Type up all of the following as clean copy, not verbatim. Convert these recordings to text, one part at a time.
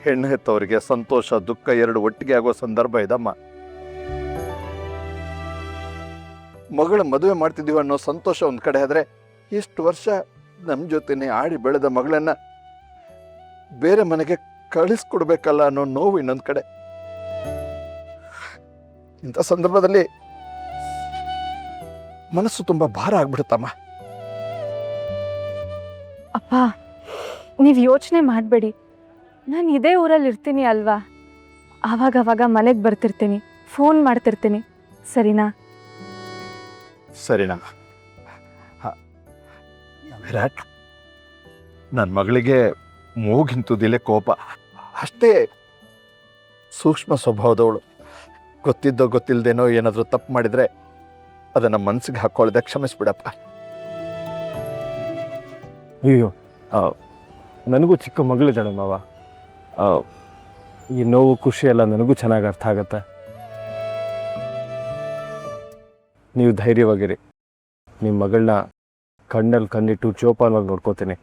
ಹೆಣ್ಣು ಹೆತ್ತವರಿಗೆ ಸಂತೋಷ ದುಃಖ ಎರಡು ಒಟ್ಟಿಗೆ ಆಗೋ ಸಂದರ್ಭ ಇದಮ್ಮ. ಮಗಳ ಮದುವೆ ಮಾಡ್ತಿದ್ದೀವಿ ಅನ್ನೋ ಸಂತೋಷ ಒಂದ್ ಕಡೆ ಆದ್ರೆ, ಇಷ್ಟು ವರ್ಷ ನಮ್ಮ ಜೊತೆನೆ ಆಡಿ ಬೆಳೆದ ಮಗಳನ್ನ ಬೇರೆ ಮನೆಗೆ ಕಳಿಸ್ಕೊಡ್ಬೇಕಲ್ಲ ಅನ್ನೋ ನೋವು ಇನ್ನೊಂದ್ ಕಡೆ. ಇಂಥ ಸಂದರ್ಭದಲ್ಲಿ ಮನಸ್ಸು ತುಂಬಾ ಭಾರ ಆಗ್ಬಿಡುತ್ತಮ್ಮ. ಅಪ್ಪ, ನೀವು ಯೋಚನೆ ಮಾಡಬೇಡಿ. ನಾನು ಇದೇ ಊರಲ್ಲಿ ಇರ್ತೀನಿ ಅಲ್ವಾ, ಆವಾಗವಾಗ ಮನೆಗೆ ಬರ್ತಿರ್ತೀನಿ, ಫೋನ್ ಮಾಡ್ತಿರ್ತೀನಿ. ಸರಿನಾ? ಸರಿನಾ? ವಿರಾಟ್, ನನ್ನ ಮಗಳಿಗೆ ಮೂಗಿಂತುದಿಲೆ ಕೋಪ. ಅಷ್ಟೇ ಸೂಕ್ಷ್ಮ ಸ್ವಭಾವದವಳು. ಗೊತ್ತಿದ್ದೋ ಗೊತ್ತಿಲ್ಲದೇನೋ ಏನಾದರೂ ತಪ್ಪು ಮಾಡಿದ್ರೆ ಅದನ್ನ ಮನಸ್ಸಿಗೆ ಹಾಕೊಳ್ಳದೆ ಕ್ಷಮಿಸ್ಬಿಡಪ್ಪ. ಅಯ್ಯೋ, ನನಗೂ ಚಿಕ್ಕ ಮಗಳಿದ್ದಾಳೆ ಮಾವ. ಈ ನೋವು ಖುಷಿ ಎಲ್ಲ ನನಗೂ ಚೆನ್ನಾಗಿ ಅರ್ಥ ಆಗತ್ತೆ. ನೀವು ಧೈರ್ಯವಾಗಿರಿ. ನಿಮ್ಮ ಮಗಳನ್ನ ಕಣ್ಣಲ್ಲಿ ಕಣ್ಣಿಟ್ಟು ಜೋಪಾನವಾಗಿ ನೋಡ್ಕೋತೀನಿ.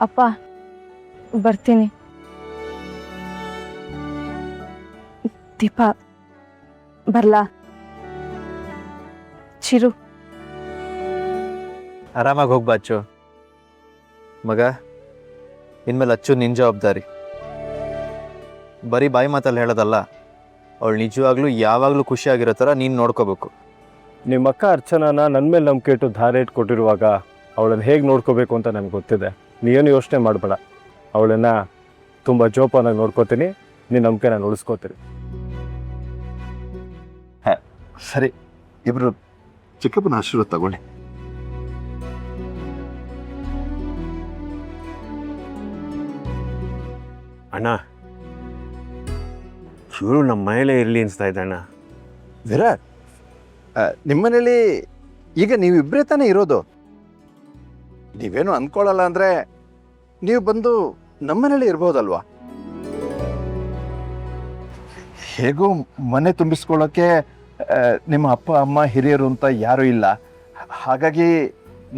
ಅಪ್ಪ, ಬರ್ತೀನಿ. ದೀಪ, ಬರ್ಲಾ? ಚಿರು, ಆರಾಮಾಗಿ ಹೋಗ್ಬಾ ಅಚ್ಚು. ಮಗ, ಇನ್ಮೇಲೆ ಅಚ್ಚು ನಿನ್ನ ಜವಾಬ್ದಾರಿ. ಬರೀ ಬಾಯಿ ಮಾತಲ್ಲಿ ಹೇಳೋದಲ್ಲ, ಅವಳು ನಿಜವಾಗ್ಲೂ ಯಾವಾಗಲೂ ಖುಷಿಯಾಗಿರೋ ಥರ ನೀನು ನೋಡ್ಕೋಬೇಕು. ನಿಮ್ಮ ಅಕ್ಕ ಅರ್ಚನಾನ ನನ್ನ ಮೇಲೆ ನಂಬಿಕೆ ಇಟ್ಟು ಧಾರೆ ಇಟ್ಕೊಟ್ಟಿರುವಾಗ ಅವಳನ್ನು ಹೇಗೆ ನೋಡ್ಕೋಬೇಕು ಅಂತ ನನಗೆ ಗೊತ್ತಿದೆ. ನೀವೇನು ಯೋಚನೆ ಮಾಡಬೇಡ. ಅವಳನ್ನು ತುಂಬ ಜೋಪಾನಾಗಿ ನೋಡ್ಕೋತೀನಿ. ನೀನು ನಂಬಿಕೆ ನಾನು ಉಳಿಸ್ಕೋತೀನಿ. ಸರಿ, ಇಬ್ರು ಚಿಕ್ಕಪ್ಪನ ಆಶೀರ್ವಾದ ತಗೊಳ್ಳಿ. ಅಣ್ಣ, ಇವರು ನಮ್ಮ ಮನೇಲೇ ಇರಲಿ ಅನಿಸ್ತಾ ಇದೆ ಅಣ್ಣ. ವಿರಾಟ್, ನಿಮ್ಮನೇಲಿ ಈಗ ನೀವಿಬ್ಬರೇ ತಾನೇ ಇರೋದು. ನೀವೇನು ಅಂದ್ಕೊಳ್ಳಲ್ಲ ಅಂದ್ರೆ ನೀವು ಬಂದು ನಮ್ಮನೇಲಿ ಇರ್ಬೋದಲ್ವಾ? ಹೇಗೂ ಮನೆ ತುಂಬಿಸ್ಕೊಳ್ಳೋಕೆ ನಿಮ್ಮ ಅಪ್ಪ ಅಮ್ಮ ಹಿರಿಯರು ಅಂತ ಯಾರೂ ಇಲ್ಲ. ಹಾಗಾಗಿ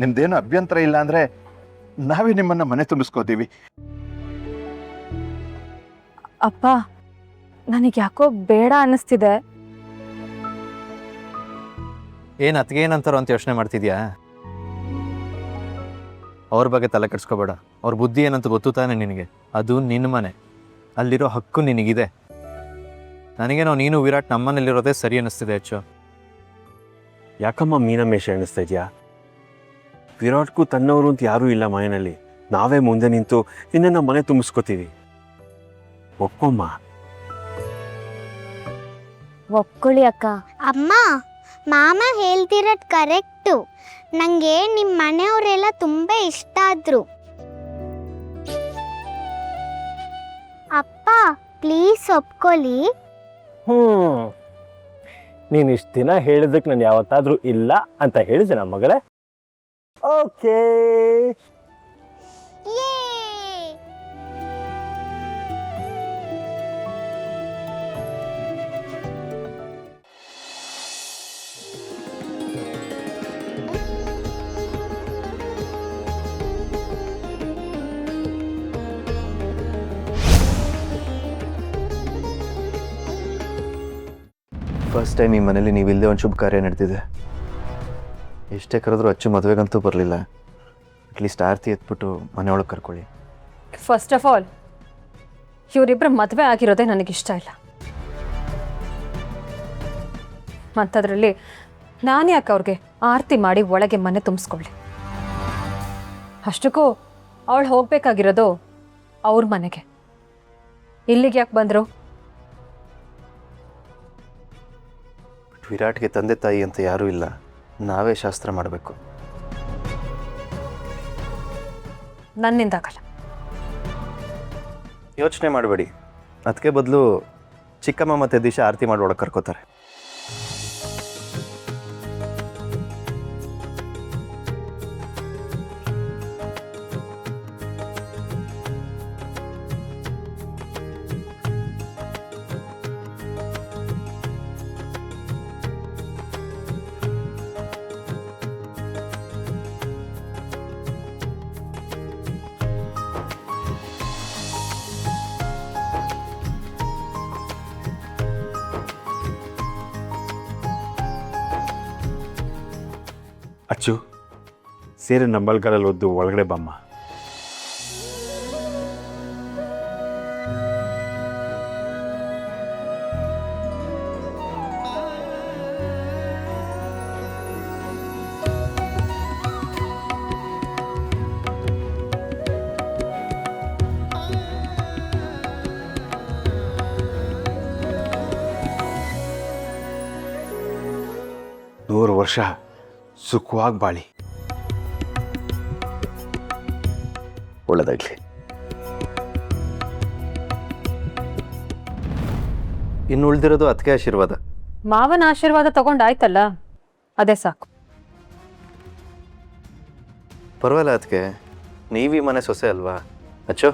ನಿಮ್ದೇನು ಅಭ್ಯಂತರ ಇಲ್ಲ ಅಂದ್ರೆ ನಾವೇ ನಿಮ್ಮನ್ನ ಮನೆ ತುಂಬಿಸ್ಕೋತೀವಿ. ಅಪ್ಪ, ನನಗೆ ಯಾಕೋ ಬೇಡ ಅನ್ನಿಸ್ತಿದೆ. ಏನು ಅತ್ತಿಗೆ ಏನಂತಾರೋ ಅಂತ ಯೋಚನೆ ಮಾಡ್ತಿದ್ಯಾ? ಅವ್ರ ಬಗ್ಗೆ ತಲೆ ಕೆಡ್ಸ್ಕೋಬೇಡ. ಅವ್ರ ಬುದ್ಧಿ ಏನಂತ ಗೊತ್ತು ತಾನೆ ನಿನಗೆ. ಅದು ನಿನ್ನ ಮನೆ, ಅಲ್ಲಿರೋ ಹಕ್ಕು ನಿನಗಿದೆ. ನನಗೇನೋ ನೀನು ವಿರಾಟ್ ನಮ್ಮನೇಲಿರೋದೇ ಸರಿ ಅನ್ನಿಸ್ತಿದೆ ಹೆಚ್ಚು. ಯಾಕಮ್ಮ ಮೀನಮೇಷ ಎಣಿಸ್ತಾ ಇದೆಯಾ? ವಿರಾಟ್ಗೂ ತನ್ನವರು ಅಂತ ಯಾರೂ ಇಲ್ಲ ಮನೆಯಲ್ಲಿ. ನಾವೇ ಮುಂದೆ ನಿಂತು ನಿನ್ನನ್ನು ಮನೆ ತುಂಬಿಸ್ಕೋತೀವಿ. ಒಪ್ಪಮ್ಮ. ಒಪ್ಕೊಳ್ಳಿ ಅಕ್ಕ. ಅಮ್ಮ, ಮಾಮ ಹೇಳ್ತಿರೋದು ಕರೆಕ್ಟು. ನನಗೆ ನಿಮ್ಮ ಮನೆಯವರೆಲ್ಲ ತುಂಬ ಇಷ್ಟ ಆದ್ರು. ಅಪ್ಪ, ಪ್ಲೀಸ್ ಒಪ್ಕೊಳ್ಳಿ. ನೀನು ಇಷ್ಟು ದಿನ ಹೇಳಿದಕ್ಕೆ ನಾನು ಯಾವತ್ತಾದರೂ ಇಲ್ಲ ಅಂತ ಹೇಳಿದೆ ನಮ್ಮ ಮಗಳೇ. ಓಕೆ. ಫಸ್ಟ್ ಟೈಮ್ ಈ ಮನೇಲಿ ನೀವಿಲ್ಲದೆ ಒಂದು ಶುಭ ಕಾರ್ಯ ನಡೆದಿದೆ. ಎಷ್ಟೇ ಕರೆದ್ರೂ ಅಚ್ಚು ಮದುವೆಗಂತೂ ಬರಲಿಲ್ಲ. ಅಟ್ಲೀಸ್ಟ್ ಆರತಿ ಎತ್ಬಿಟ್ಟು ಮನೆಯೊಳಗೆ ಕರ್ಕೊಳ್ಳಿ. ಫಸ್ಟ್ ಆಫ್ ಆಲ್, ಇವರಿಬ್ಬರು ಮದುವೆ ಆಗಿರೋದೇ ನನಗಿಷ್ಟ ಇಲ್ಲ. ಮತ್ತದರಲ್ಲಿ ನಾನು ಯಾಕೆ ಅವ್ರಿಗೆ ಆರತಿ ಮಾಡಿ ಒಳಗೆ ಮನೆ ತುಂಬಿಸ್ಕೊಳ್ಳಿ? ಅಷ್ಟಕ್ಕೂ ಅವಳು ಹೋಗ್ಬೇಕಾಗಿರೋದು ಅವ್ರ ಮನೆಗೆ. ಇಲ್ಲಿಗೆ ಯಾಕೆ ಬಂದರು? ವಿರಾಟ್ಗೆ ತಂದೆ ತಾಯಿ ಅಂತ ಯಾರೂ ಇಲ್ಲ. ನಾವೇ ಶಾಸ್ತ್ರ ಮಾಡಬೇಕು. ನನ್ನಿಂದಾಗಲ್ಲ. ಯೋಚನೆ ಮಾಡಬೇಡಿ. ಅದಕ್ಕೆ ಬದಲು ಚಿಕ್ಕಮ್ಮ ಮತ್ತು ದಿಶಾ ಆರತಿ ಮಾಡಿ ಒಳಗೆ ಕರ್ಕೋತಾರೆ. ಸೇರೆ ನಂಬಲ್ಗಾಲಲ್ಲಿ ಒದ್ದು ಒಳಗಡೆ ಬಮ್ಮ. ನೂರು ವರ್ಷ ಸುಖವಾಗಿ ಬಾಳಿ. ಒಳ್ಳೆದಾಗ್ಲಿ. ಇನ್ನು ಉಳಿದಿರೋದು ಅದಕ್ಕೆ ಆಶೀರ್ವಾದ. ಮಾವನ ಆಶೀರ್ವಾದ ತಗೊಂಡಾಯ್ತಲ್ಲ, ಅದೇ ಸಾಕು. ಪರವಾಗಿಲ್ಲ ಅದಕ್ಕೆ, ನೀವೀ ಮನೆ ಸೊಸೆ ಅಲ್ವಾ ಅಚ್ಚೋ.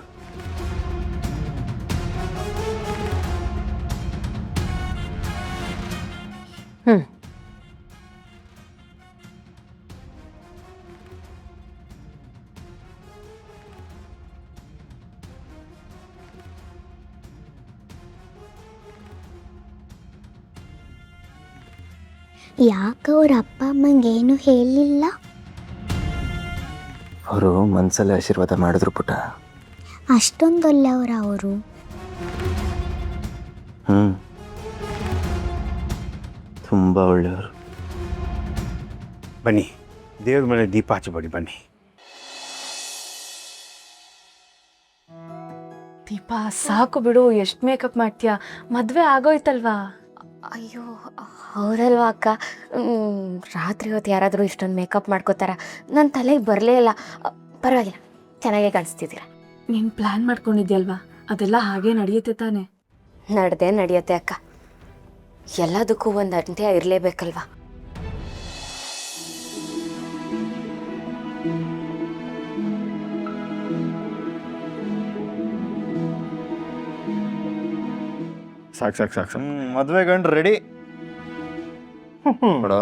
ಯಾಕೆ ಅವ್ರ ಅಪ್ಪ ಅಮ್ಮಂಗೇನು ಹೇಳಿಲ್ಲ? ಅವರು ಮನಸ್ಸಲ್ಲಿ ಆಶೀರ್ವಾದ ಮಾಡಿದ್ರು ಪುಟ. ಅಷ್ಟೊಂದೊಳ್ಳೆಯವರ ಅವರು? ತುಂಬ ಒಳ್ಳೆಯವರು. ಬನ್ನಿ, ದೇವ್ರ ಮನೆ ದೀಪ ಹಚ್ಚಬೇಡಿ. ಬನ್ನಿ. ದೀಪ ಸಾಕು ಬಿಡು, ಎಷ್ಟು ಮೇಕಪ್ ಮಾಡ್ತೀಯಾ? ಮದುವೆ ಆಗೋಯ್ತಲ್ವಾ? ಅಯ್ಯೋ ಹೌದಲ್ವಾ ಅಕ್ಕ, ರಾತ್ರಿ ಹೊತ್ತು ಯಾರಾದರೂ ಇಷ್ಟೊಂದು ಮೇಕಪ್ ಮಾಡ್ಕೋತಾರ? ನನ್ನ ತಲೆಗೆ ಬರಲೇ ಇಲ್ಲ. ಪರವಾಗಿಲ್ಲ, ಚೆನ್ನಾಗೇ ಕಾಣಿಸ್ತಿದ್ದೀರ. ನೀನು ಪ್ಲ್ಯಾನ್ ಮಾಡ್ಕೊಂಡಿದ್ಯಲ್ವಾ, ಅದೆಲ್ಲ ಹಾಗೆ ನಡೆಯುತ್ತೆ ತಾನೆ? ನಡೆಯುತ್ತೆ ಅಕ್ಕ. ಎಲ್ಲದಕ್ಕೂ ಒಂದು ಅಂತ್ಯ ಇರಲೇಬೇಕಲ್ವಾ? ಸಾಕು. ಮದುವೆ ಗಂಡು ರೆಡಿ. ನೋಡ,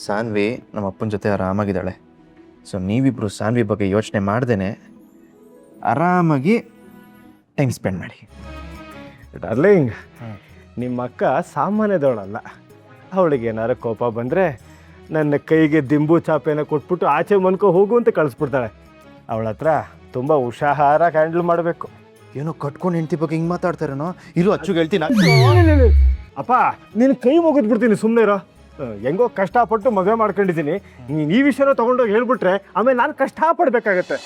ಸಾನ್ವಿ ನಮ್ಮ ಅಪ್ಪನ ಜೊತೆ ಆರಾಮಾಗಿದ್ದಾಳೆ. ಸೊ ನೀವಿಬ್ರು ಸಾನ್ವಿ ಬಗ್ಗೆ ಯೋಚನೆ ಮಾಡ್ದೇನೆ ಆರಾಮಾಗಿ ಟೈಮ್ ಸ್ಪೆಂಡ್ ಮಾಡಿ. ಡಾರ್ಲಿಂಗ್, ನಿಮ್ಮ ಅಕ್ಕ ಸಾಮಾನ್ಯದವಳಲ್ಲ. ಅವಳಿಗೆ ಏನಾರು ಕೋಪ ಬಂದರೆ ನನ್ನ ಕೈಗೆ ದಿಂಬು ಚಾಪೆನ ಕೊಟ್ಬಿಟ್ಟು ಆಚೆ ಮನ್ಕೊ ಹೋಗು ಅಂತ ಕಳಿಸ್ಬಿಡ್ತಾಳೆ. ಅವಳ ಹತ್ರ ತುಂಬ ಹುಷಾರಾಗಿ ಹ್ಯಾಂಡಲ್ ಮಾಡಬೇಕು. ಏನೋ ಕಟ್ಕೊಂಡು ಹೆಂಡತಿ ಬಗ್ಗೆ ಹಿಂಗೆ ಮಾತಾಡ್ತಾರೇನೋ. ಇರು ಅಚ್ಚುಗೆ ಹೇಳ್ತೀನಿ. ಅಪ್ಪ, ನೀನು ಕೈ ಮುಗಿದ್ಬಿಡ್ತೀನಿ, ಸುಮ್ಮನೆ ಇರೋ. ಹೆಂಗೋ ಕಷ್ಟಪಟ್ಟು ಮದುವೆ ಮಾಡ್ಕೊಂಡಿದ್ದೀನಿ, ನೀನು ಈ ವಿಷಯನ ತೊಗೊಂಡೋಗಿ ಹೇಳ್ಬಿಟ್ರೆ ಆಮೇಲೆ ನಾನು ಕಷ್ಟಪಡ್ಬೇಕಾಗತ್ತೆ.